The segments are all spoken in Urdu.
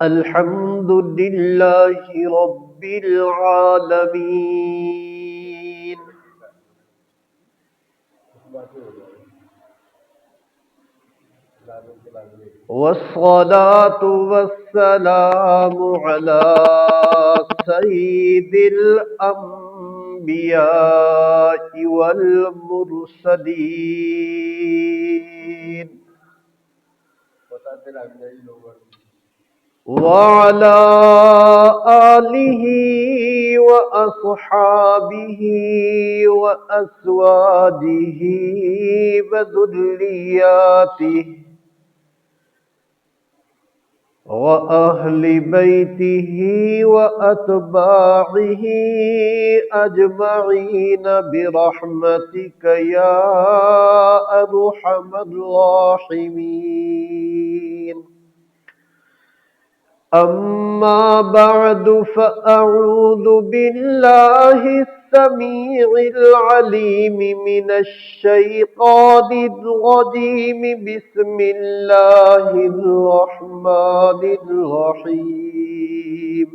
الحمد لله رب العالمين والصلاة والسلام على سيد الأنبياء والمرسلين وعلى آله وأصحابه وأزواجه وذرياته وأهل بيته وأتباعه أجمعين برحمتك يا أرحم الراحمين. أما بعد فأعوذ بالله السميع العليم من الشيطان الرجيم. بسم الله الرحمن الرحيم.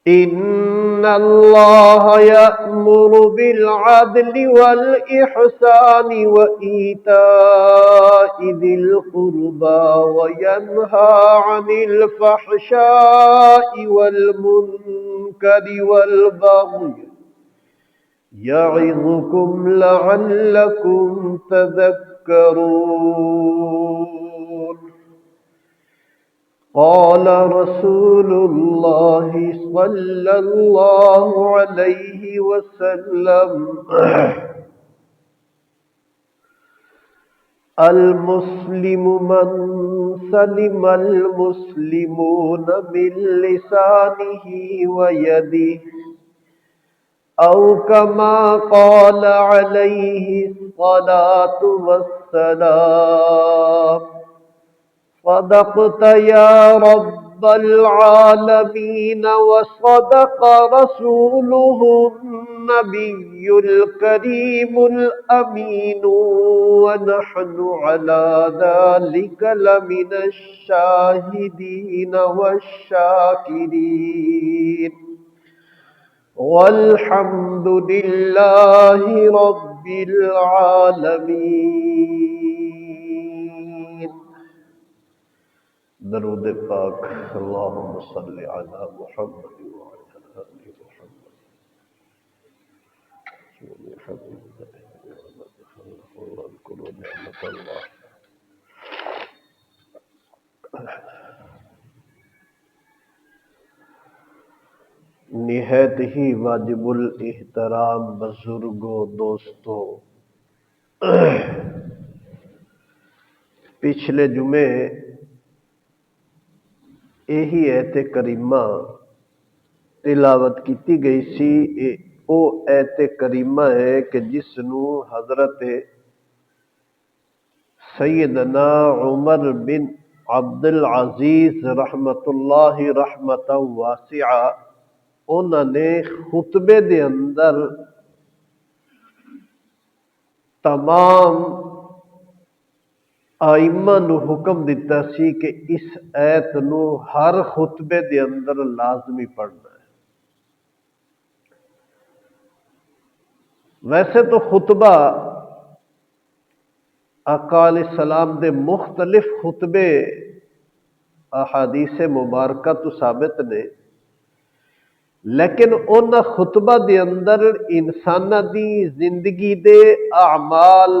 إن الله يأمر بالعدل والإحسان وإيتاء ذي القربى وينهى عن الفحشاء والمنكر والبغي يعظكم لعلكم تذكرون. قال رسول الله صلى الله عليه وسلم: المسلم من سلم المسلمون من لسانه ويده، أو كما قال عليه الصلاة والسلام. صدقت يا رب العالمين وصدق رسوله النبي الكريم الأمين، ونحن على ذلك لمن الشاهدين والشاكرين، والحمد لله رب العالمين. درود پاک. اللہم صلی علی محمد وعلی آل محمد. واذکروا نعمت اللہ. نہایت ہی واجب الاحترام بزرگوں، دوستوں، پچھلے جمعے یہی ایت کریمہ تلاوت کیتی گئی سی. وہ ایت کریمہ ہے کہ جس نو حضرت سیدنا عمر بن عبد العزیز رحمت اللہ رحمتا واسعہ انہوں نے خطبے دے اندر تمام آئمہ نو حکم دیتا سی کہ اس ایت نو ہر خطبے دے اندر لازمی پڑھنا ہے. ویسے تو خطبہ آقا علیہ السلام دے مختلف خطبے احادیث مبارکہ تو ثابت نے، لیکن ان خطبہ دے اندر انسانہ دی زندگی دے اعمال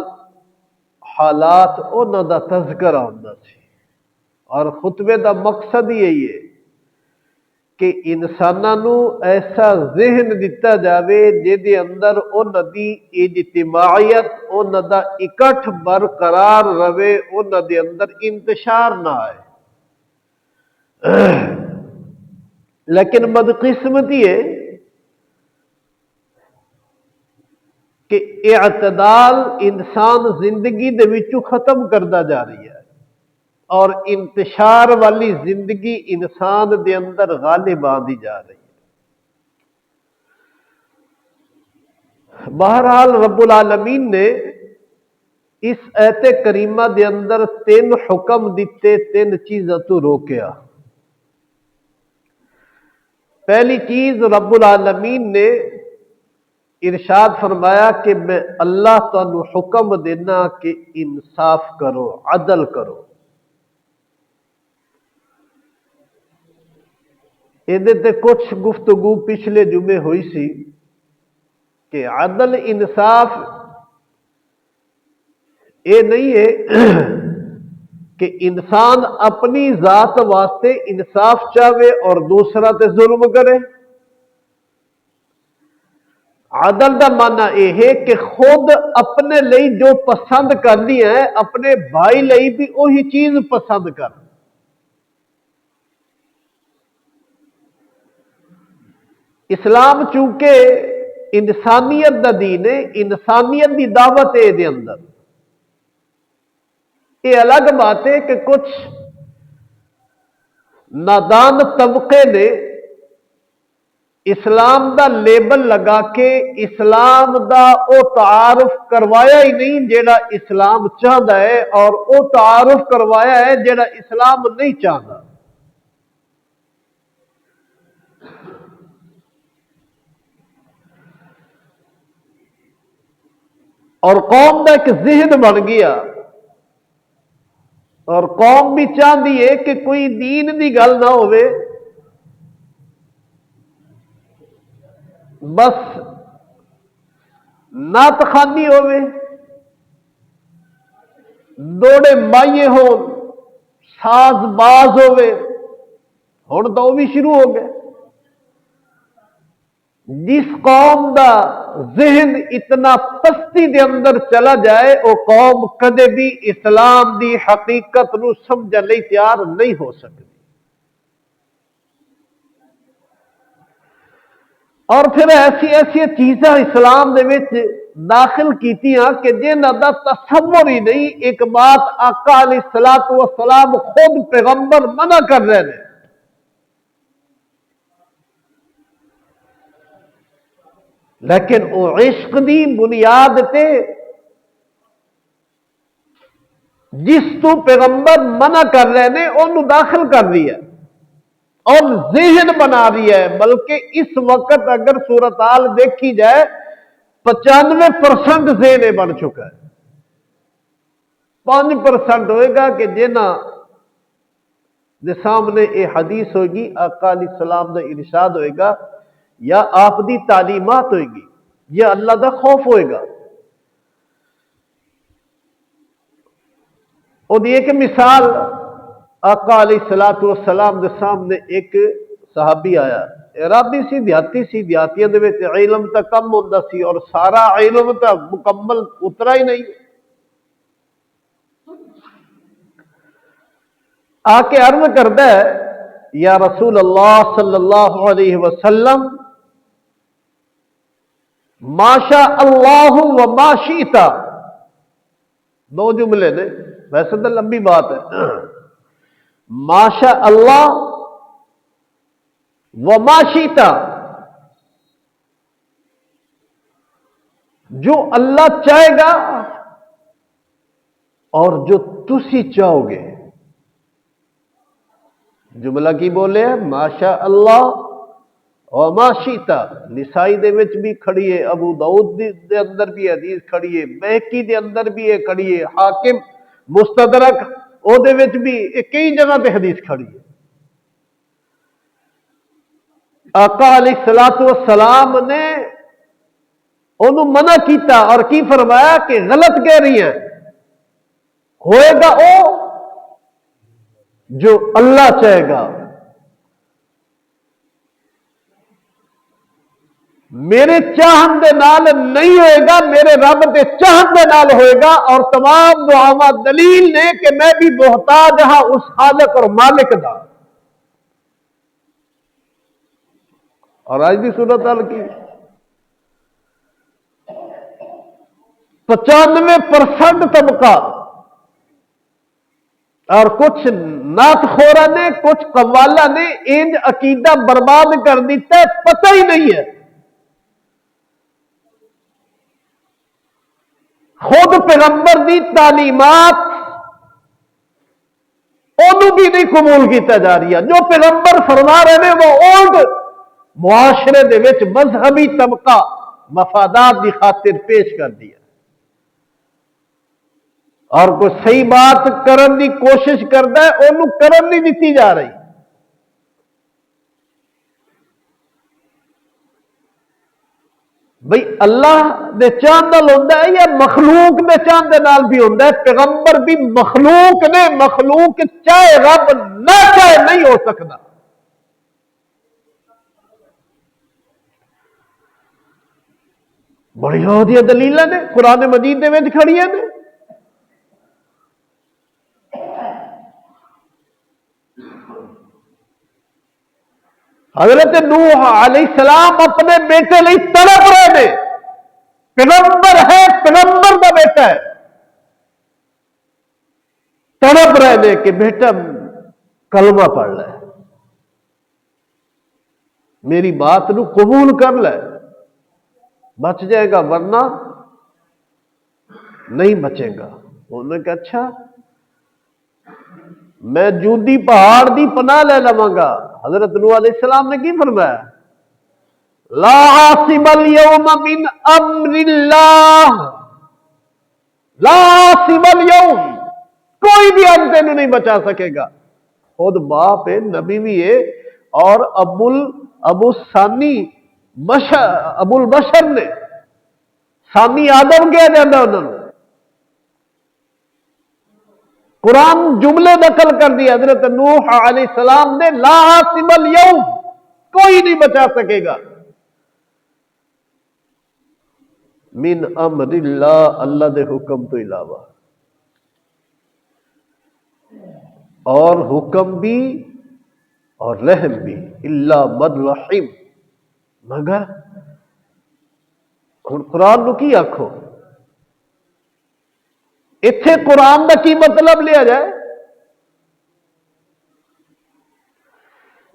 حالات انہاں دا تذکرہ ہوندا سی. اور خطبے دا مقصد یہی ہے کہ انساناں نو ایسا ذہن دتا جاوے جے اندر انہاں دی اجتماعیت، انہاں دا اکٹھ برقرار رہے، انہاں دے اندر انتشار نہ آئے. لیکن بدقسمتی ہے کہ اعتدال انسان زندگی دے وچوں ختم کردا جا رہی ہے، اور انتشار والی زندگی انسان دے اندر غالب آندی جا رہی ہے. بہرحال رب العالمین نے اس ایت کریمہ دے اندر تین حکم دیتے، تین چیزاں تو روکیا۔ پہلی چیز رب العالمین نے ارشاد فرمایا کہ میں اللہ تانوں حکم دینا کہ انصاف کرو، عدل کرو۔ تے کچھ گفتگو پچھلے جمعے ہوئی سی کہ عدل انصاف یہ نہیں ہے کہ انسان اپنی ذات واسطے انصاف چاہے اور دوسرا تے ظلم کرے۔ عدل دا معنی یہ ہے کہ خود اپنے لئی جو پسند کرنی ہے اپنے بھائی لئی بھی وہی چیز پسند کر۔ اسلام چونکہ انسانیت دا دین ہے، انسانیت دی دعوت ہے دے اندر۔ یہ الگ بات ہے کہ کچھ نادان طبقے نے اسلام دا لیبل لگا کے اسلام دا او تعارف کروایا ہی نہیں جیڑا اسلام چاہتا ہے، اور او تعارف کروایا ہے جیڑا اسلام نہیں چاہتا۔ اور قوم دا ایک ذہن بن گیا، اور قوم بھی چاہتی ہے کہ کوئی دین دی گل نہ ہوئے، بس نعت خوانی ہوئے، دوڑے مائیے ہو، ساز باز ہوئے۔ ہن تو وہ بھی شروع ہو گئے۔ جس قوم دا ذہن اتنا پستی دے اندر چلا جائے وہ قوم کدے بھی اسلام دی حقیقت نو سمجھن لئی تیار نہیں ہو سکتی۔ اور پھر ایسی چیزاں اسلام دے وچ داخل کیتیاں کہ جنہاں دا تصور ہی نہیں۔ ایک بات آقا علیہ الصلوۃ والسلام خود پیغمبر منع کر رہے ہیں، لیکن وہ عشق دی بنیاد تے جس تو پیغمبر منع کر رہے ہیں انہوں داخل کر رہی ہے اور ذہن بنا رہی ہے۔ بلکہ اس وقت اگر صورتحال دیکھی جائے 95% ذہن بن چکا ہے۔ 5% ہوئے گا کہ جنہاں دے سامنے یہ حدیث ہوگی، آقا علیہ السلام دا ارشاد ہوئے گا، یا آپ دی تعلیمات ہوئے گی، یا اللہ دا خوف ہوئے گا۔ اور ایک مثال آقا علیہ الصلوۃ والسلام دے سامنے ایک صحابی آیا، عربی سی، دیہاتی سی، دیہاتیاں دے وچ علم تا کم ہوندا سی اور سارا علم تا مکمل اترا ہی نہیں۔ آ کے عرض کردا ہے، یا رسول اللہ صلی اللہ علیہ وسلم، ما شاء اللہ و ما شئت، دو جملے نے، ویسے تو لمبی بات ہے۔ ما شاء اللہ و ما شئت، جو اللہ چاہے گا اور جو تسی چاہو گے۔ جملہ کی بولے ہیں؟ ما شاء اللہ وما شئت۔ نسائی دے وچ بھی کھڑی ہے، ابو داؤد دے اندر بھی حدیث کھڑی ہے، بہقی دے اندر بھی ہے کھڑی ہے، حاکم مستدرک او دے وچ بھی کئی جگہ پہ حدیث کھڑی ہے۔ آقا علیہ الصلوۃ والسلام نے انہوں منع کیتا اور کی فرمایا کہ غلط کہہ رہی ہیں، ہوئے گا او جو اللہ چاہے گا۔ میرے چاہن دے نال نہیں ہوئے گا، میرے رب دے چاہن دے نال ہوئے گا۔ اور تمام دعاواں دلیل نے کہ میں بھی محتاج ہاں اس خالق اور مالک دا۔ اور آج بھی صورت حال کی 95% طبقہ اور کچھ نعت خورا نے، کچھ قوالا نے انج عقیدہ برباد کر دیتا ہے، پتہ ہی نہیں ہے۔ خود پیغمبر دی تعلیمات انہوں بھی نہیں قبول کیتا جا رہی ہے. جو پیغمبر فرما رہے ہیں وہ اولڈ معاشرے دے وچ مذہبی طبقہ مفادات دی خاطر پیش کر دیا اور کوئی صحیح بات کرن دی کوشش کرتا ہے انہوں کرن نہیں دیتی جا رہی. بھئی اللہ دے چاند نال ہوندا ہے یا مخلوق دے چاند دے نال بھی ہوندا ہے؟ پیغمبر بھی مخلوق نے، مخلوق چاہے رب نہ چاہے نہیں ہو سکتا. بڑی ہودیاں دلیلاں نے قرآن مجید دے وچ کھڑیاں نے. حضرت نوح علیہ السلام اپنے بیٹے لئی تڑپ رہے ہیں. پیغمبر ہے، پیغمبر دا بیٹا ہے، تڑپ رہے ہیں کہ بیٹا کلمہ پڑھ لے، میری بات نو قبول کر لے، بچ جائے گا ورنہ نہیں بچے گا. انہوں نے کہا اچھا میں جودی پہاڑ دی پناہ لے لواں گا. حضرت نوح علیہ السلام نے کی فرمایا؟ لا عاصم اليوم من امر اللہ، لا عاصم اليوم، کوئی بھی آج تینوں نہیں بچا سکے گا. خود باپ ہے، نبی بھی ہے، اور ابو ثانی ابو البشر نے، ثانی آدم کیا جاتا انہوں نے. قرآن جملے نقل کر دی حضرت نوح علیہ السلام نے، لا عاصم اليوم، کوئی نہیں بچا سکے گا، من امر اللہ، اللہ دے حکم تو علاوہ. اور حکم بھی اور رحم بھی، الا من رحم، مگر قرآن نو کی آکھو؟ اتھے قرآن دا کی مطلب لیا جائے؟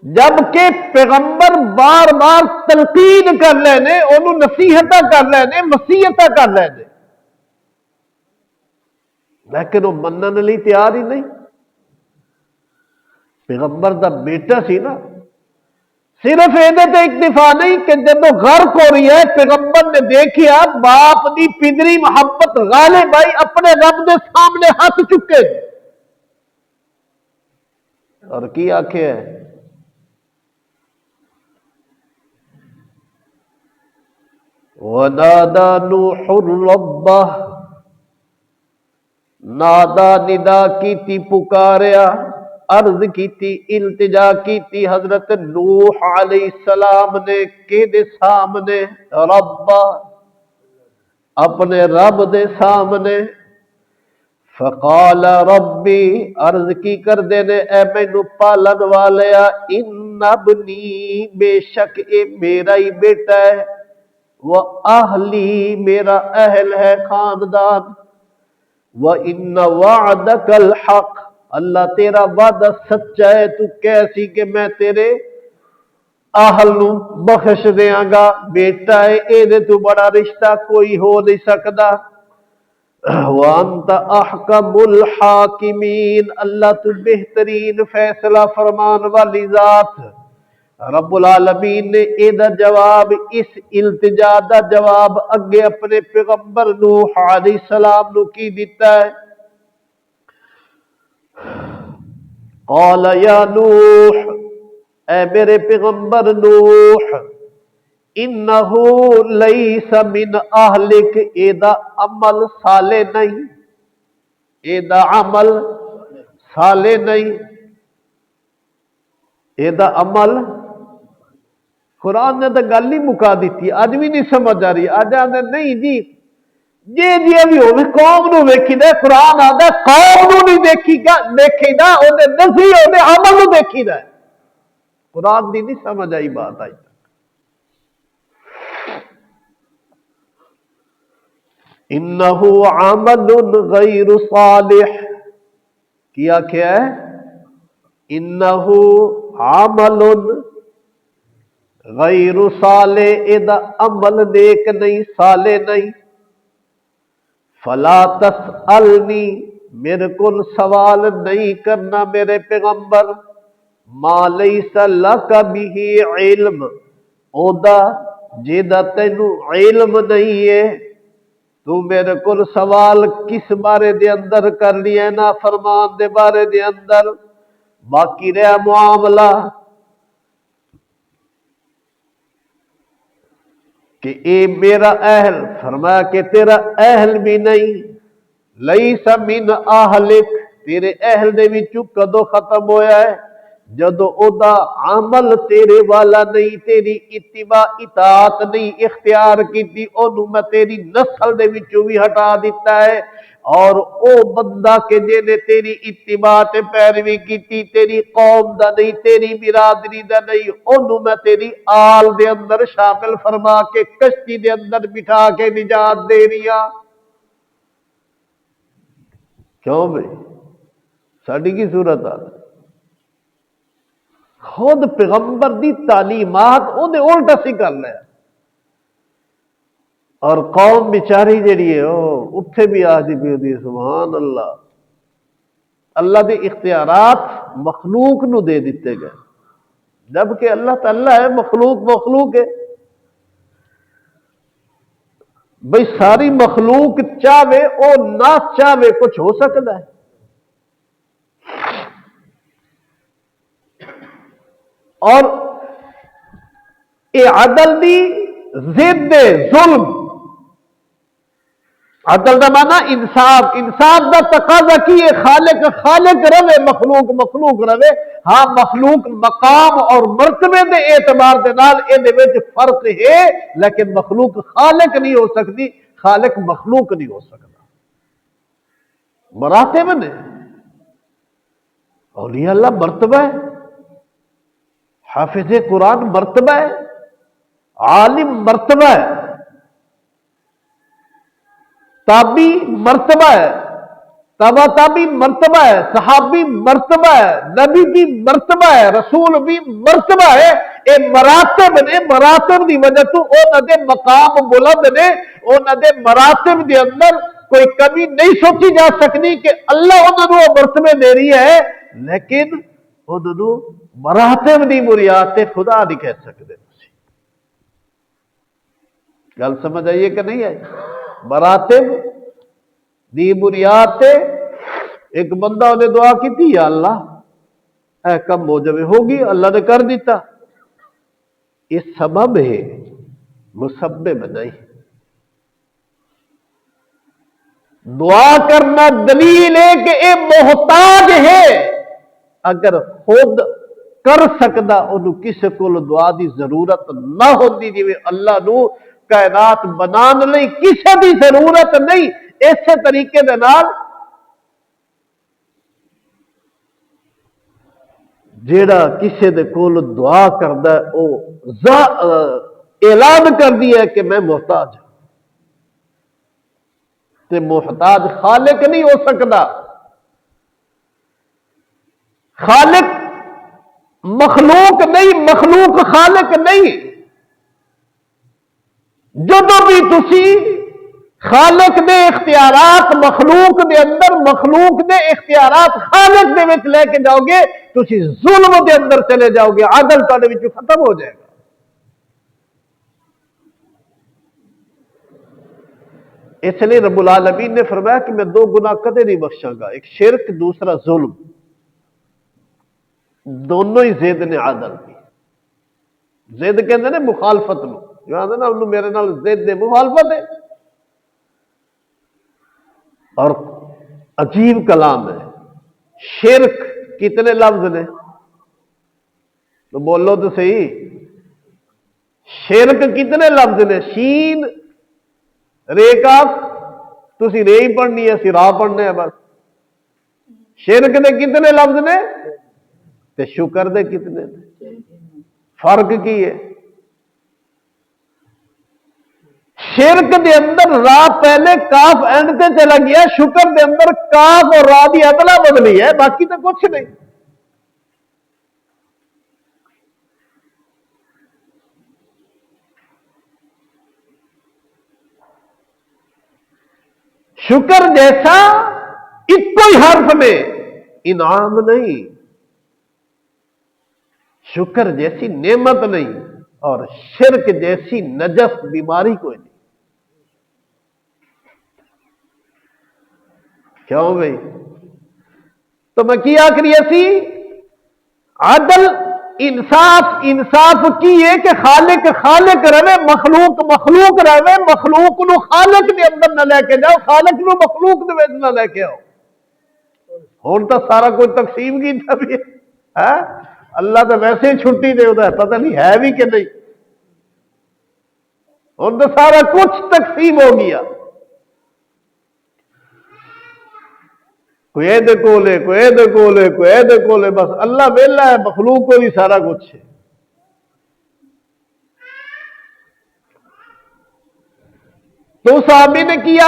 جبکہ پیغمبر بار بار تلقین کر لینے، انہوں نصیحتہ کر لینے، وصیتہ کر لینے، لیکن وہ منن لئی تیار ہی نہیں. پیغمبر دا بیٹا سی نا. صرف یہ اکتفا نہیں کہ جب غرق ہو رہی ہے پیغمبر نے دیکھیا باپ دی پدری محبت غالب آئی، اپنے رب دے سامنے ہاتھ چکے اور کی آکھے ہے؟ وَنَادَى نُوحٌ رَبَّهُ، نادا ندا کیتی، پکاریا، عرض کیتی، التجا کیتی حضرت نوح علیہ السلام نے کہ دے سامنے؟ رب، اپنے رب دے سامنے. فقال ربی، عرض کی کر دینے اے مینو پالن والیا، ان ابنی، بے شک اے میرا ہی بیٹا ہے، وہ اہلی، میرا اہل ہے، خاندان، وَإِنَّ وَعْدَكَ الْحَقِّ، اللہ تیرا وعدہ سچا ہے، تو کیسی کہ میں تیرے اہل نو بخش دیاں گا. بیٹا ہے، اے دے تو بڑا رشتہ کوئی ہو نہیں سکدا. وَأَنْتَ أَحْكَمُ الْحَاكِمِينَ، اللہ تو بہترین فیصلہ فرمان والی ذات. رب العالمین نے اے دا جواب، اس التجا دا جواب اگے اپنے پیغمبر نوح علیہ السلام نو کی دیتا ہے؟ قال یا نوح، اے میرے پیغمبر نوح، انہو لیس من اہلک، اے دا عمل صالح نہیں، اے دا عمل صالح نہیں، اے دا عمل. قرآن نے تو گل ہی مکا دیتی، اج بھی نہیں سمجھ آ رہی. اج آدھے نہیں جی جی بھی ہوگی قوم نو ویکھی دے. قرآن آدھا قوم نو نہیں دیکھی دا، اوندے نفی اوندے عمل نو دیکھی دا. قرآن دی نہیں سمجھ آئی بات آئی. انہو عمل غیر صالح، کیا ہے؟ انہو عمل غیر صالح، ادا عمل نیک نہیں، صالح نہیں. فلا تسألنی، میرے کو سوال نہیں کرنا میرے پیغمبر، ما لیس لک بہ علم، اودا جیدا تینو علم نہیں ہے، تو میرے کو سوال کس بارے دے اندر کر لیا نا فرمان دے بارے دے اندر۔ باقی رہا معاملہ کہ اے میرا اہل، فرمایا کہ تیرا اہل بھی نہیں، لیس من اہلک، تیرے اہل دے وچوں کدو ختم ہویا ہے؟ جدو او دا عمل تیرے والا نہیں، تیری اتباع اطاعت نہیں اختیار کیتی، اونوں میں تیری نسل دے وچوں بھی ہٹا دیتا ہے، اور او بندہ کہ جنے تیری اتباع تے پیروی کیتی، تیری قوم دا نہیں، تیری برادری دا نہیں، اونوں میں تیری آل دے اندر شامل فرما کے کشتی دے اندر بٹھا کے نجات دے رہیا۔ کیوں بھئی ساڈی کی صورت آ؟ خود پیغمبر دی تعلیمات انہیں الٹا سی کر لیا، اور قوم بیچاری جڑی ہے اتھے بھی آجی پی ہوتی ہے سبحان اللہ۔ اللہ دے اختیارات مخلوق نو دے دیتے گئے، جبکہ اللہ تعالیٰ ہے، مخلوق مخلوق ہے۔ بھئی ساری مخلوق چاہے او نہ چاہے کچھ ہو سکتا ہے؟ اور اے عدل دی ضد ظلم، عدل دا معنی انصاف، انصاف دا تقاضا کی ہے خالق خالق رہے، مخلوق مخلوق رہے۔ ہاں مخلوق مقام اور مرتبے دے اعتبار دے نال اے دے وچ فرق ہے، لیکن مخلوق خالق نہیں ہو سکتی، خالق مخلوق نہیں ہو سکتا۔ مراتب نے، اولیاء اللہ مرتبہ ہے، حافظ قرآن مرتبہ ہے، عالم مرتبہ ہے، تابی مرتبہ ہے، تابع تابی مرتبہ ہے، صحابی مرتبہ ہے، نبی بھی مرتبہ ہے، رسول بھی مرتبہ ہے۔ اے مراتب نے، مراتب دی وجہ تو اونا دے مقام بلند نے، اونا دے مراتب دے اندر کوئی کمی نہیں سوچی جا سکتی کہ اللہ انہوں نے مرتبے دے رہی ہے، لیکن انہوں نے مراتب دی بنیاد تے خدا نہیں کہہ سکتے۔ گل سمجھ آئیے کہ نہیں آئی؟ مراتب دی بنیاد تے ایک بندہ انہیں دعا کی تھی، یا اللہ اے کم ہو جائے، ہوگی، اللہ نے کر دیتا۔ یہ سبب ہے، مسبب نہیں۔ دعا کرنا دلیل ہے کہ اے محتاج ہے، اگر خود کر سکتا انہوں کسی کو دعا دی ضرورت نہ ہوتی، جی اللہ نو کائنات بنان لئی کسی دی ضرورت نہیں۔ اسی طریقے دے نال جیڑا کسی دے کول دعا کردا ہے او اعلان کر دیا کہ میں محتاج ہوں، تے محتاج خالق نہیں ہو سکتا۔ خالق مخلوق نہیں، مخلوق خالق نہیں۔ جدو بھی تسی خالق دے اختیارات مخلوق دے اندر، مخلوق دے اختیارات خالق دے وچ لے کے جاؤ گے، تسی ظلم دے اندر چلے جاؤ گے، عدل تہاڈے وچ ختم ہو جائے گا۔ اس لیے رب العالمین نے فرمایا کہ میں دو گناہ کدے نہیں بخشاں گا، ایک شرک، دوسرا ظلم، دونوں ہی زید نے عدل کی۔ زید کہندے نے مخالفت نو، جو آندے نا انہوں میرے نال زید دے مخالفت ہے۔ اور عجیب کلام ہے، شرک کتنے لفظ نے؟ تو بولو تو صحیح، شرک کتنے لفظ نے؟ شین رے کاف، تسی رے ہی پڑھنی ہے، اسی راہ پڑھنے ہیں بس۔ شرک دے کتنے لفظ نے تے شکر دے کتنے نے؟ فرق کی ہے؟ شرک دے اندر راہ پہلے کاف اینڈ تے چلا گیا، شکر دے اندر کاف اور راہ دی ادلا بدلی ہے، باقی تو کچھ نہیں۔ شکر جیسا ایک کوئی حرف میں انعام نہیں، شکر جیسی نعمت نہیں، اور شرک جیسی نجس بیماری کوئی نہیں۔ کیوں بھائی؟ تو میں کیا کریے سی عدل انصاف کی ہے کہ خالق خالق رہے، مخلوق مخلوق رہے، مخلوق نو خالق دے اندر نہ لے کے جاؤ، خالق نو مخلوق دے وچ نہ لے کے آؤ۔ ہن تو سارا کچھ تقسیم کیتا بھی ہے، اللہ تو ویسے ہی چھٹی دے ہوتا ہے، پتہ نہیں ہے بھی کہ نہیں، ہن تو سارا کچھ تقسیم ہو گیا، کوئی دے کولے کوئی دے کولے کوئی دے کولے، بس اللہ ویلا ہے، مخلوق کو بھی سارا کچھ ہے۔ تو صحابی نے کیا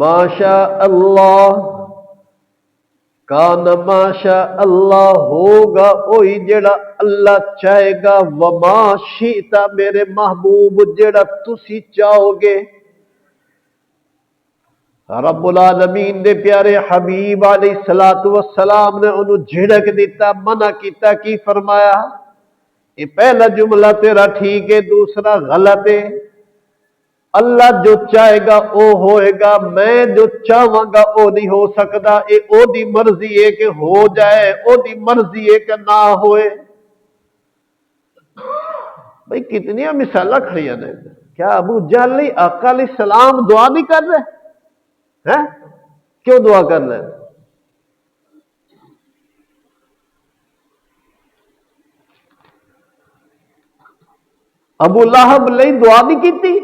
ماشاء اللہ کان ماشاء اللہ ہوگا وہی جڑا اللہ چاہے گا، وما شئتا میرے محبوب جڑا تسی چاہو گے۔ رب العالمین دے پیارے حبیب علیہ الصلوۃ والسلام نے انہوں جھڑک دیتا، منع کیتا، کی فرمایا یہ پہلا جملہ تیرا ٹھیک ہے، دوسرا غلط ہے۔ اللہ جو چاہے گا او ہوئے گا، میں جو چاہوں گا او نہیں ہو سکتا، یہ او دی مرضی ہے کہ ہو جائے، او دی مرضی ہے کہ نہ ہوئے۔ بھئی کتنی مثالیں کھڑی ہیں، کیا ابو جہل نہیں آقا علیہ السلام دعا نہیں کر رہے ہیں؟ کیوں دعا کر رہے ہیں؟ ابو لہب لئی دعا نہیں کیتی،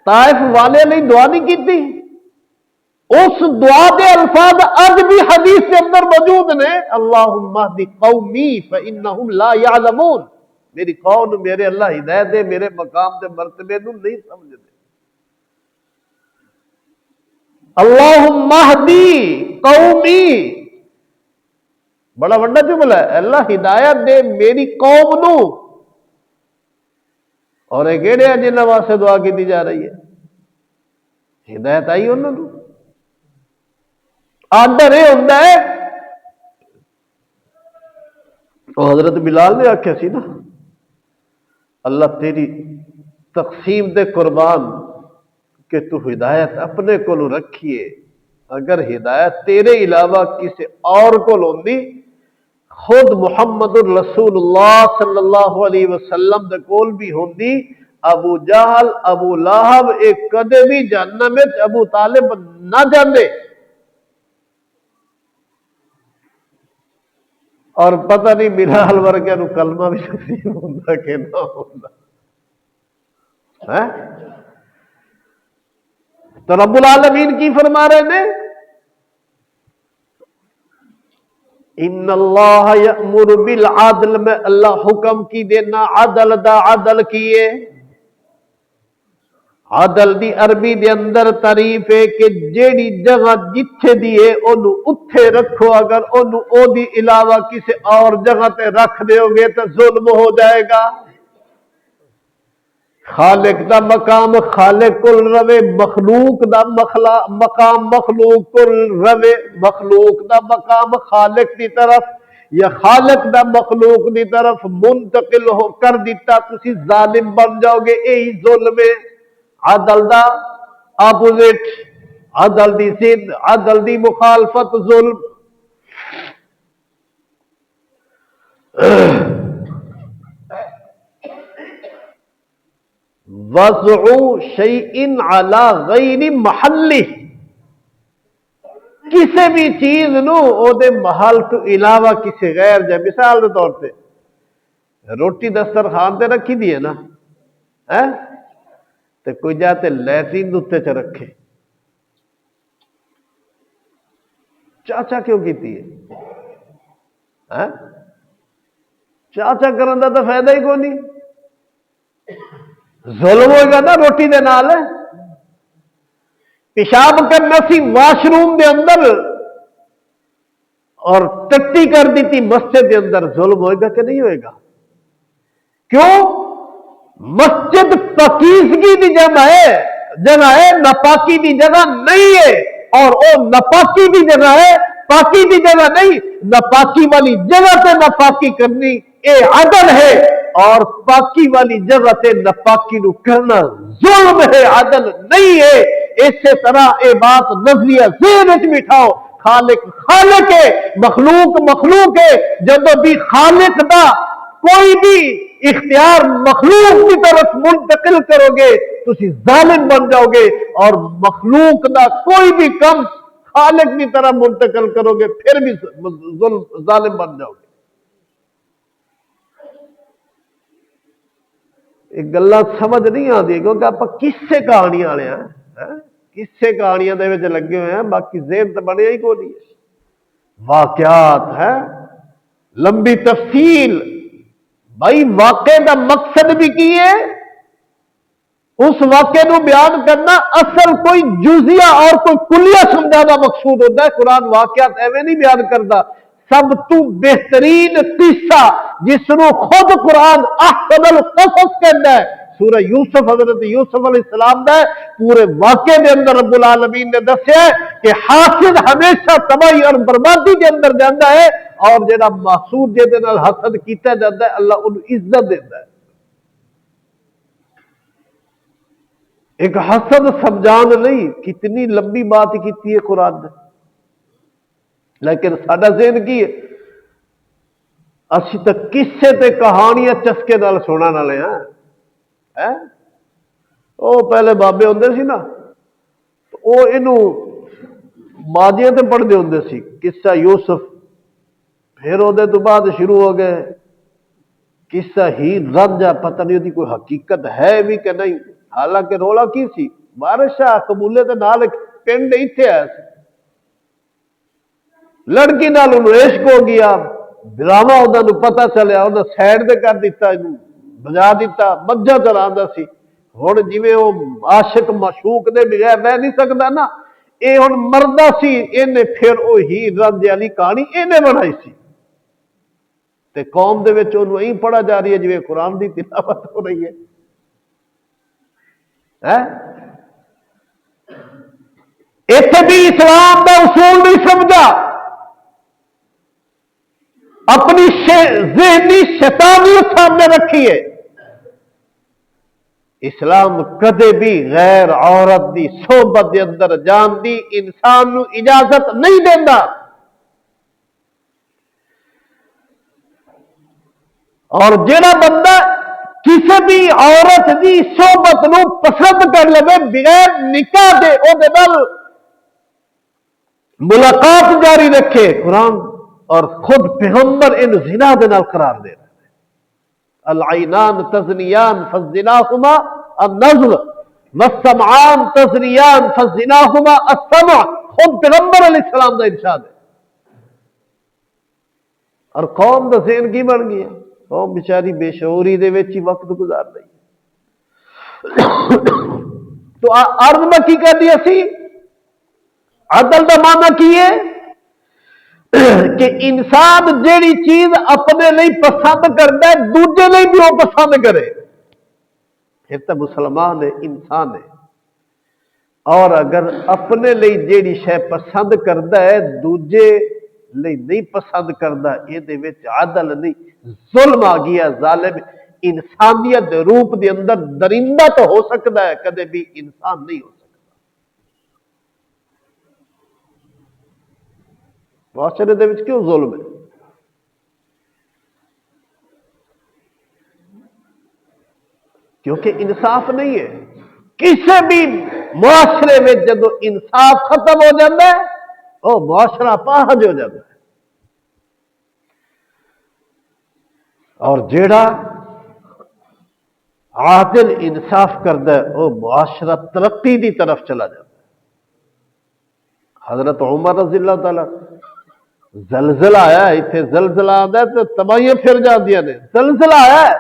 طائف والے لئی دعا نہیں کیتی، اس دعا دے الفاظ اج بھی حدیث کے اندر موجود نے، اللہم اہد قومی فانہم لا یعلمون، میری قوم میرے اللہ ہدایت دے، میرے مقام دے مرتبے نو نہیں سمجھتے۔ اللہم اہدی قومی، بڑا بڑا جملہ ہے، اللہ ہدایت دے میری قوم نو، اور ایک کہڑے ہیں جنہاں واسطے دعا کی دی جا رہی ہے، ہدایت آئی انہوں نے۔ آڈر یہ ہوتا ہے، حضرت بلال نے آخیا سی نا، اللہ تیری تقسیم دے قربان کہ تو ہدایت اپنے کو رکھیے، اگر ہدایت تیرے علاوہ کسی اور کو ہوندی، خود محمد الرسول اللہ صلی اللہ علیہ وسلم دے کول بھی ہوندی، ابو جہل ابو لہب ایک کدے بھی جہنم وچ ابو طالب نہ جاندے، اور پتہ نہیں بلال ورگے نو کلمہ بھی نصیب ہوندا کہ نہ ہوندا۔ تو رب العالمین کی فرما رہے ہیں، ان اللہ یأمر بالعدل، میں اللہ حکم کی دینا عدل دا، عدل کیے۔ عدل دی عربی دے اندر تعریف ہے کہ جیڑی جگہ جتھے دیے اونوں اتھے رکھو، اگر اونوں او دی علاوہ کسی اور جگہ تے رکھ دیو گے تو ظلم ہو جائے گا۔ خالق دا مقام خالق کل روے، مخلوق دا مقام مخلوق کل روے، مخلوق دا مقام خالق دی طرف یا خالق دا مخلوق دی طرف منتقل ہو کر دیتا، تسی ظالم بن جاؤ گے، یہی ظلم ہے۔ عدل دا اپوزٹ، عدل دی ضد، عدل دی مخالفت ظلم۔ وضع شیء علی غیر محلہ، کسی بھی چیز نو او دے محل تو علاوہ کسی غیر جائے، مثال دے طور پہ روٹی دسترخوان تے رکھی دی ہے نا، تے کوئی جاتے لیٹرین دوتے چ رکھے، چاچا کیوں کیتی ہے؟ چاچا کرن دا تو فائدہ ہی کوئی نہیں، ظلم ہوئے گا نا روٹی دے نال۔ پیشاب کرنا سی واش روم دے اندر اور ٹٹی کر دیتی مسجد دے اندر، ظلم ہوئے گا کہ نہیں ہوئے گا؟ کیوں؟ مسجد پاکیزگی دی جگہ ہے ناپاکی دی جگہ نہیں ہے، اور وہ ناپاکی دی جگہ ہے پاکی دی جگہ نہیں۔ ناپاکی والی جگہ تے ناپاکی کرنی اے عدل ہے، اور پاکی والی جگہ تے ناپاکی نو کرنا ظلم ہے، عدل نہیں ہے۔ اسی طرح اے بات نظریہ ذہن وچ بٹھاؤ، خالق خالق ہے، مخلوق مخلوق ہے۔ جب بھی خالق دا کوئی بھی اختیار مخلوق کی طرف منتقل کرو گے تو اسی ظالم بن جاؤ گے، اور مخلوق دا کوئی بھی کم خالق کی طرف منتقل کرو گے پھر بھی ظالم بن جاؤ گے۔ ایک گلا سمجھ نہیں آتی کیونکہ آپ کسے کہانی والے ہیں، کسے کہانیاں دے وچ لگے ہوئے ہیں، باقی ذہن تو بنیا ہی کوئی نہیں ہے۔ واقعات ہے لمبی تفصیل، بھائی واقعے کا مقصد بھی کی ہے، اس واقعے نو بیان کرنا اصل کوئی جزیہ اور کوئی کلیہ سمجھانا مقصود ہوتا ہے۔ قرآن واقعات ایویں نہیں بیان کرتا، سب تو بہترین قصہ جس نو خود قرآن احسن القصص کہتا ہے سورہ یوسف، حضرت یوسف علیہ السلام دا ہے۔ پورے واقعے دے اندر رب العالمین نے دسیا ہے کہ حاسد ہمیشہ تباہی اور بربادی کے اندر جاتا ہے، اور جڑا محسود جے دے نال حسد کیتا جاتا ہے اللہ انہوں عزت دیتا ہے۔ ایک حسد سمجھان نہیں، کتنی لمبی بات کی ہے قرآن نے، لیکن ساڈا ذہن کی ہے اسی تو قصے تے کہانیاں چسکے نال سنن والے ہیں۔ وہ پہلے بابے ہوندے سی نا، وہ اینو ماجیاں تے پڑھدے ہوندے سی قصہ یوسف، پھر وہ تو بعد شروع ہو گئے قصہ ہیر رانجھا، پتہ نہیں ہوتی کوئی حقیقت ہے بھی کہ نہیں۔ حالانکہ رولا کی سی بارشاہ قبولے دے نال پنڈ ایتھے آیا سی، لڑکی نال انہوں عشق ہو گیا، ڈراما انہوں پتہ چلیا، انہوں سائڈ دے کر دیتا، بجا دیتا، مجھا چلاندا سی۔ ہن جویں وہ عاشق معشوق دے بغیر رہ نہیں سکدا نا، اے ہن مردا سی، اینے پھر وہ ہیر رانجھے والی کہانی اینے بنائی سی، تے قوم دے وچ انہوں این پڑھا جا رہی ہے جویں قرآن دی تلاوت ہو رہی ہے۔ ایتھے بھی اسلام دا اصول نہیں سمجھا، اپنی ذہنی شیطانیت سامنے رکھی ہے۔ اسلام کدے بھی غیر عورت دی صحبت دے اندر جان دی انسان نو اجازت نہیں دیندا، اور جڑا بندہ کسی بھی عورت دی صحبت نو پسند کر لے بغیر نکاح دے او دے نال ملاقات جاری رکھے، قرآن اور خود پیغمبر ان زنا دے نال قرار دے رہے ہیں۔ العینان تزنیان فزناہما النظر والسمعان تزنیان فزناہما السمع، خود پیغمبر علیہ السلام دا ارشاد ہے۔ اور قوم دا ذہن کی بن گیا، قوم بیچاری بے شعوری دے وچ ہی وقت گزار رہی ہے۔ تو عرض میں کی کہہ دیا سی، عدل دا معنی کی ہے کہ انسان جیڑی چیز اپنے لئی پسند کرتا ہے دوجے لئی بھی وہ پسند کرے، پھر تو مسلمان ہے، انسان ہے۔ اور اگر اپنے لئی جیڑی شے پسند کرتا ہے دوجے لئی نہیں پسند کرتا، یہ دے وچ عدل نہیں، ظلم آ گیا، ظالم۔ انسانیت دے روپ دے اندر درندہ تو ہو سکتا ہے، کدے بھی انسان نہیں ہو سکتا۔ معاشرے دے وچ کیوں ظلم ہے؟ کیونکہ انصاف نہیں ہے۔ کسی بھی معاشرے میں جب انصاف ختم ہو جاتا ہے وہ معاشرہ پاہج ہو جاتا ہے، اور جیڑا عادل انصاف کرتا ہے وہ معاشرہ ترقی دی طرف چلا جاتا ہے۔ حضرت عمر رضی اللہ تعالی، زلزلہ آیا ہے، اتنے زلزلہ آتا ہے تو تباہیاں پھر جاندیاں نے، زلزلہ آیا ہے،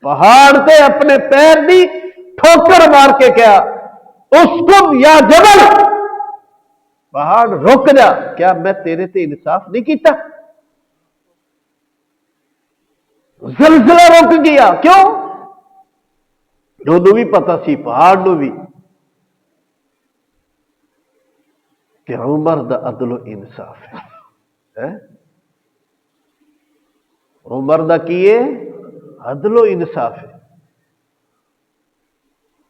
پہاڑ تے اپنے پیر دی ٹھوکر مار کے کیا اسکم یا جبل، پہاڑ رک جا، کیا میں تیرے تے انصاف نہیں کیتا؟ زلزلہ رک گیا، کیوں؟ انہوں بھی پتا سی پہاڑ نو بھی کہ عمر دا عدل و انصاف ہے۔ عمر دا کیے عدل و انصاف ہے،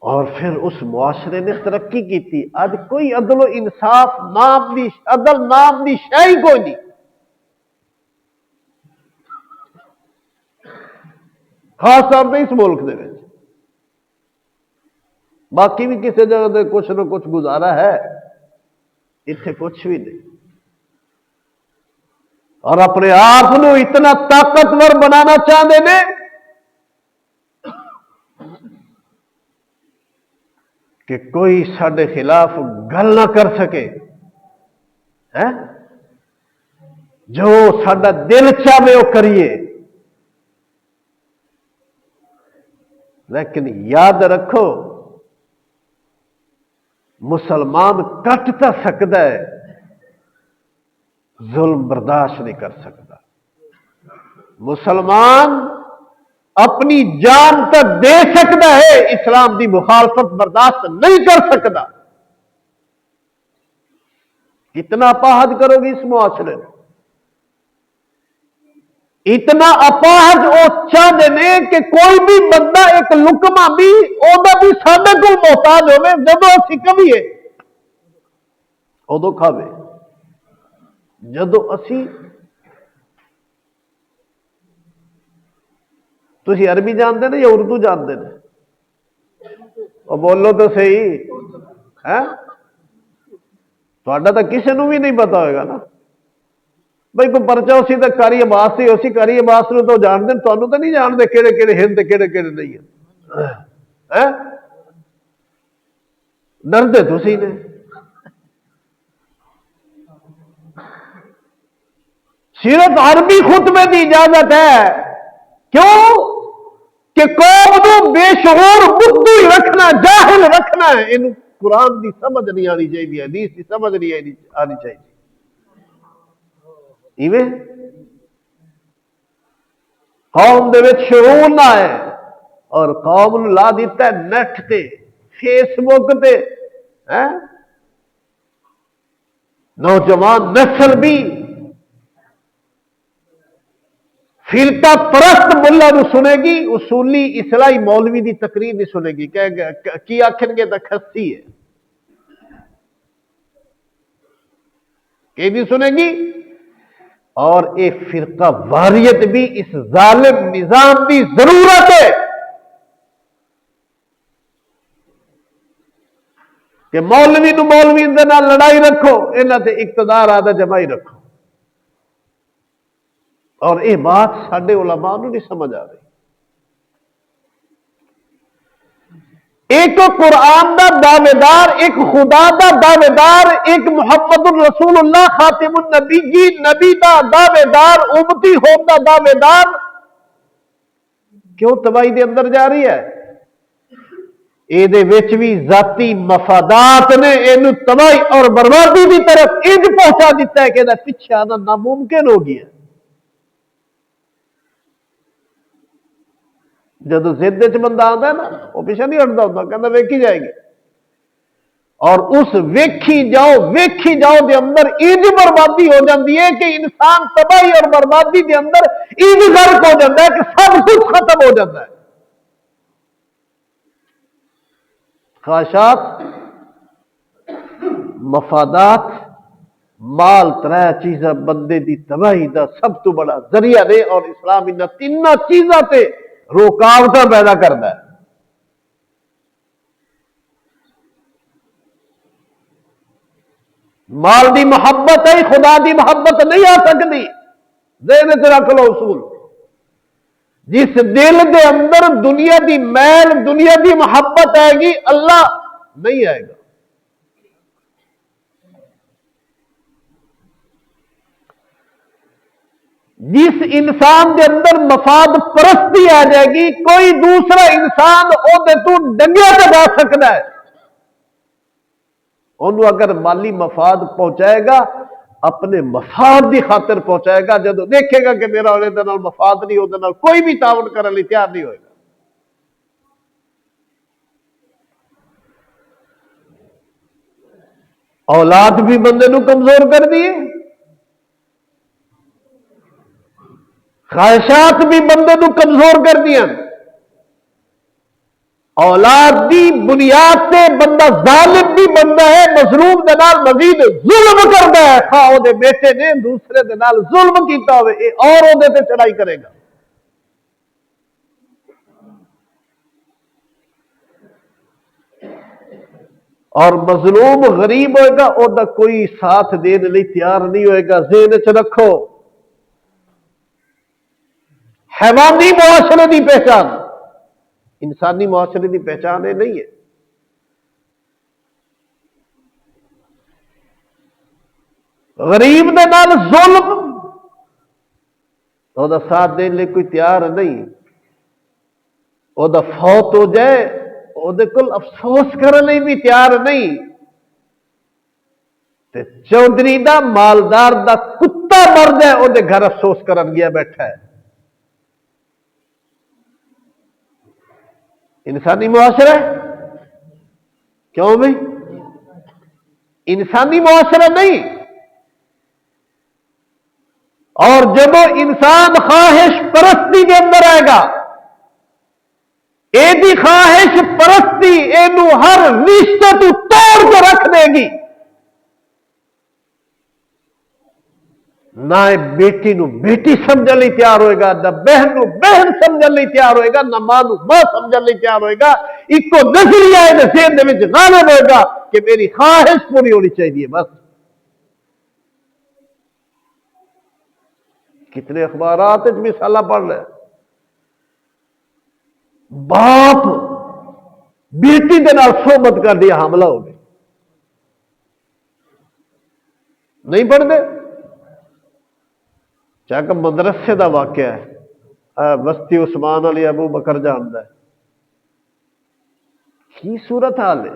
اور پھر اس معاشرے نے ترقی کی تھی۔ آج کوئی عدل و انصاف نام دی، عدل نام دی شے ہی کوئی نہیں۔ خاص طور پہ اس ملک دے وچ، باقی بھی کسی جگہ دے کچھ نہ کچھ گزارا ہے، اتنے کچھ بھی نہیں۔ اور اپنے آپ کو اتنا طاقتور بنانا چاہتے ہیں کہ کوئی ساڈے خلاف گل نہ کر سکے، جو ساڈا دل چاہے وہ کریے۔ لیکن یاد رکھو، مسلمان کٹ تو سکتا ہے، ظلم برداشت نہیں کر سکتا۔ مسلمان اپنی جان تک دے سکتا ہے، اسلام دی مخالفت برداشت نہیں کر سکتا۔ کتنا اپاہج کرو گی اس معاشرے میں، اتنا اپاہج وہ چاہتے ہیں کہ کوئی بھی بندہ ایک لکما بھی بھی سارے کو محتاج ہوے، جب اسی کمیے ادو کھاوے، جدو اسی تسی عربی جانتے ہیں یا اردو جانتے ہیں؟ وہ بولو تو صحیح ہے، تو کسی نو بھی نہیں پتا ہوئے گا نا بھائی، کوئی پرچہ اسی تک کاری عباس سے اسی کاری عباس نو تو جانتے ہیں، تمہیں تو نہیں جانتے کہڑے کہڑے ہند کہڑے کہڑے نہیں ہیں، ڈرتے تسی نے۔ صرف عربی خطبے کی اجازت ہے، کیوں کہ قوم کو بے شعور بدھو رکھنا، جاہل رکھنا ہے۔ انہوں قرآن کی سمجھ نہیں آنی چاہیے، حدیث کی سمجھ نہیں آنی چاہیے۔ ایویں قوم دے وچ شعور نہ ہے، اور قوم نو لا دیتا ہے نیٹ تے، فیس بک تے، نوجوان نسل بھی فرقہ پرست ملا نو سنے گی، اصولی اصلاحی مولوی دی تقریر نہیں سنے گی، کی آکھن گے تو کھسی ہے، کہ نہیں سنے گی۔ اور اے فرقہ واریت بھی اس ظالم نظام دی ضرورت ہے کہ مولوی نو مولوی دے نال لڑائی رکھو، انہاں تے اقتدار آدھا جمائی رکھو۔ اور یہ بات ساڈے علماء نو نہیں سمجھ آ رہی۔ ایک قرآن دا دعوے دار، ایک خدا دا دعوے دار، ایک محمد الرسول اللہ خاتم النبی نبی دا دعوے دار، امتی ہوم دا دعوے دار کیوں تباہی دے اندر جا رہی ہے؟ یہ بھی ذاتی مفادات نے یہ تباہی اور بربادی کی طرف انج پہنچا دیتا ہے کہ یہ پیچھے آنا ناممکن ہو گیا۔ جب ضد چ بندہ آتا ہے نا، وہ پیچھے نہیں ہٹتا ہوتا، کہتا ویکھی جائے گی، اور اس ویکھی جاؤ دے اندر انج بربادی ہو جاتی ہے کہ انسان تباہی اور بربادی دے اندر انج غرق ہو جاتا ہے کہ سب کچھ ختم ہو جاتا ہے۔ خواہشات، مفادات، مال، ترے چیزاں بندے دی تباہی دا سب تو بڑا ذریعہ نے، اور اسلام ان تین چیزاں تے رکاوٹ پیدا کرتا ہے۔ مال دی محبت ہے، خدا دی محبت نہیں آ سکتی۔ ذہن وچ رکھ لو اصول، جس دل دے اندر دنیا دی میل، دنیا دی محبت آئے گی، اللہ نہیں آئے گا۔ جس انسان دے اندر مفاد پرستی آ جائے گی، کوئی دوسرا انسان وہ ڈنگیا تے جا سکتا ہے، انہوں اگر مالی مفاد پہنچائے گا اپنے مفاد کی خاطر پہنچائے گا. جب دیکھے گا کہ میرا انہیں دے نال مفاد نہیں، وہ کوئی بھی تعاون کرنے ਲਈ تیار نہیں ہوئے گا. اولاد بھی بندے نو کمزور کر دیے، خواہشات بھی بندے نو کمزور کر دیا. اولاد دی بنیاد سے بندہ ظالم بھی بنتا ہے، مظلوم دے نال مزید ظلم کرتا ہے. خواہ وہ بیٹے نے دوسرے دے نال ظلم کیتا ہوئے اور وہ تے چڑھائی کرے گا. اور مظلوم غریب ہوئے گا، وہ کوئی ساتھ دینے ਲਈ تیار نہیں ہوئے گا. ذہن چ رکھو، حیوانی معاشرے کی پہچان انسانی معاشرے کی پہچان یہ نہیں ہے. غریب دے نال ظلم وہ ساتھ دینے ਲਈ کوئی تیار نہیں. وہ فوت ہو جائے وہ افسوس کرنے ਲਈ بھی تیار نہیں. تے چودھری دا مالدار دا کتا مر جائے وہ گھر افسوس کرن گیا بیٹھا ہے. انسانی معاشرہ کیوں بھائی؟ انسانی معاشرہ نہیں. اور جب انسان خواہش پرستی کے اندر آئے گا، یہ خواہش پرستی یہ ہر رشتے تو توڑ کے رکھ دے گی. نہ بیٹی نو بیٹی سمجھنے ਲਈ تیار ہوئے گا، نہ بہن نو بہن سمجھنے ਲਈ تیار ہوئے گا، نہ ماں نو ماں سمجھنے ਲਈ تیار ہوئے گا. ایک نظریہ ذہن دے وچ غالب ہوئے گا کہ میری خواہش پوری ہونی چاہیے بس. کتنے اخبارات مثالہ پڑھ رہے ہیں، باپ بیٹی دے نال صحبت کر دیا حاملہ ہو گئی. نہیں پڑھتے؟ چاہے مدرسے دا واقعہ ہے، بستی عثمان علی ابو بکر جاندا ہے. کی صورت حال ہے؟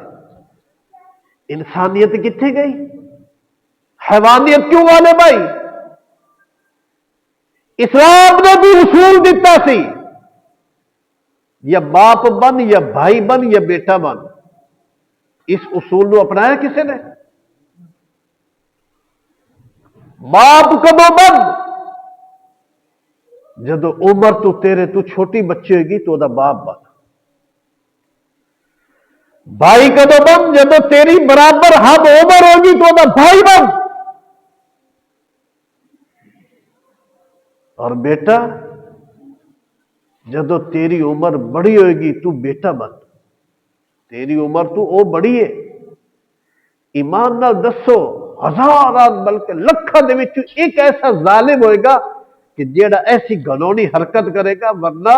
انسانیت کتنے گئی؟ حیوانیت کیوں والے بھائی؟ اسلام نے بھی اصول دیتا سی، یا باپ بن یا بھائی بن یا بیٹا بن. اس اصول نو اپنایا کسی نے؟ باپ کدو بن؟ جدو عمر تو تیرے تو چھوٹی بچی ہوئے گی تو دا باپ بن. بھائی کدو بن؟ جدو تیری برابر ہم عمر ہوگی تو دا بھائی بن. اور بیٹا جدو تیری عمر بڑی ہوئے گی تو بیٹا بن. تیری عمر تو او بڑی ہے. ایمان نال دسو، ہزارات بلکہ لکھاں دے وچ ایک ایسا ظالم ہوئے گا کہ جیڑا ایسی گھنونی حرکت کرے گا، ورنہ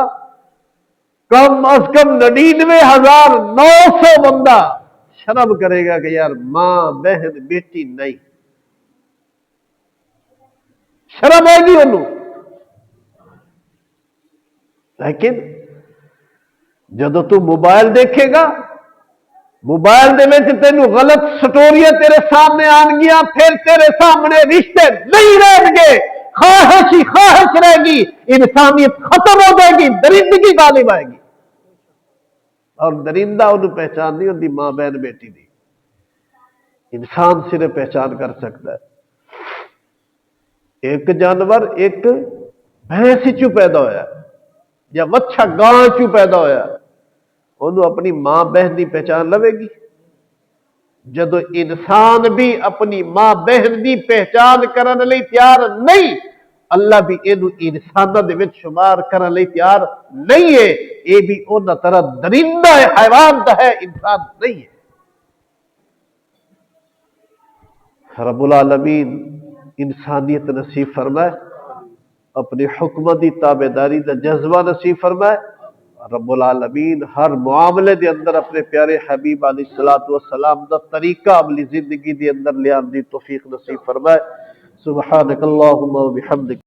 کم از کم 99,900 بندہ شرم کرے گا کہ یار ماں بہن بیٹی نہیں. شرم آئے گی انہوں. لیکن جدو تو موبائل دیکھے گا، موبائل دے وچ تینوں غلط سٹوریاں تیرے سامنے آن گیا، پھر تیرے سامنے رشتے نہیں رہیں گے، خواہش ہی خواہش رہے گی، انسانیت ختم ہو جائے گی، درندگی غالب آئے گی. اور درندہ انہوں پہچان نہیں ہوتی ماں بہن بیٹی دی. انسان صرف پہچان کر سکتا ہے. ایک جانور ایک بھینس چوں پیدا ہویا یا وچھا گاں چوں پیدا ہویا، انہوں اپنی ماں بہن دی پہچان لوے گی. جدو انسان بھی اپنی ماں بہن دی پہچان کرنے لئی تیار نہیں، اللہ بھی اینو انساناں دے وچ شمار کرنے لئی تیار نہیں ہے. یہ بھی انہاں طرح درندہ ہے، حیوان تا ہے، انسان نہیں ہے. رب العالمین انسانیت نصیب فرمائے، اپنی حکمت دی تابعداری دا جذبہ نصیب فرمائے. رب العالمین ہر معاملے دے اندر اپنے پیارے حبیب علیہ الصلوۃ والسلام دا طریقہ عملی زندگی دے اندر لے آن دی توفیق نصیب فرمائے. سبحانک اللہم و بحمدک.